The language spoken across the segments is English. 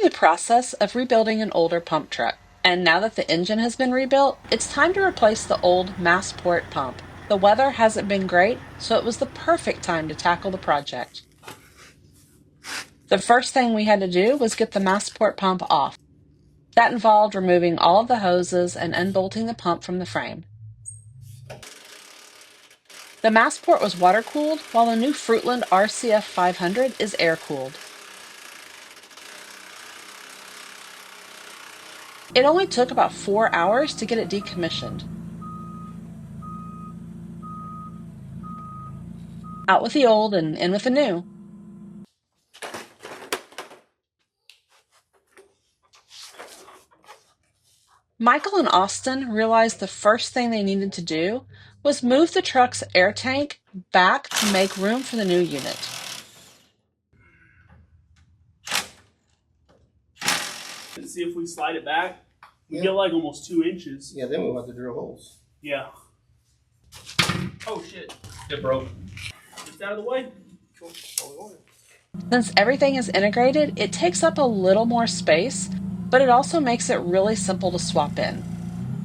the process of rebuilding an older pump truck, and now that the engine has been rebuilt, it's time to replace the old Masport pump. The weather hasn't been great, so it was the perfect time to tackle the project. The first thing we had to do was get the Masport pump off. That involved removing all of the hoses and unbolting the pump from the frame. The Masport was water-cooled, while the new Fruitland RCF 500 is air-cooled. It only took about 4 hours to get it decommissioned. Out with the old and in with the new. Michael and Austin realized the first thing they needed to do was move the truck's air tank back to make room for the new unit. See if we slide it back, we get like almost 2 inches. Yeah, then we'll have to drill holes. Yeah. Oh shit. It broke. It's out of the way. Cool. Since everything is integrated, it takes up a little more space, but it also makes it really simple to swap in.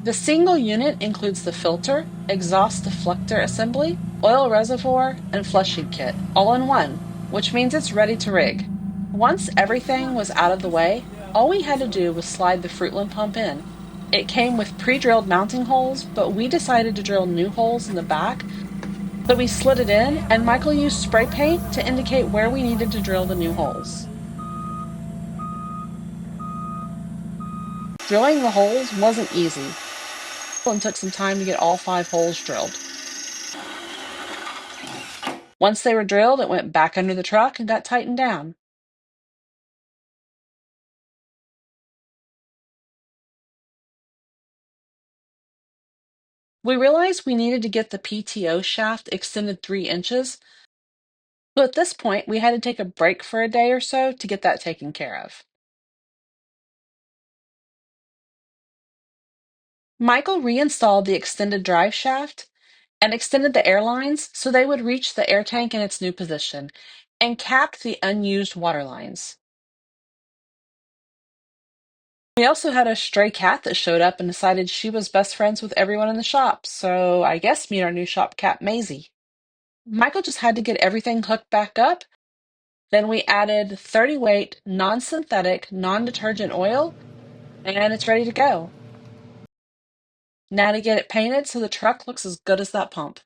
The single unit includes the filter, exhaust deflector assembly, oil reservoir, and flushing kit, all in one, which means it's ready to rig. Once everything was out of the way, all we had to do was slide the Fruitland pump in. It came with pre-drilled mounting holes, but we decided to drill new holes in the back, so we slid it in, and Michael used spray paint to indicate where we needed to drill the new holes. Drilling the holes wasn't easy, and took some time to get all 5 holes drilled. Once they were drilled, it went back under the truck and got tightened down. We realized we needed to get the PTO shaft extended 3 inches, so at this point we had to take a break for a day or so to get that taken care of. Michael reinstalled the extended drive shaft and extended the air lines so they would reach the air tank in its new position, and capped the unused water lines. We also had a stray cat that showed up and decided she was best friends with everyone in the shop, so I guess meet our new shop cat, Maisie. Michael just had to get everything hooked back up. Then we added 30 weight, non-synthetic, non-detergent oil, and it's ready to go. Now to get it painted so the truck looks as good as that pump.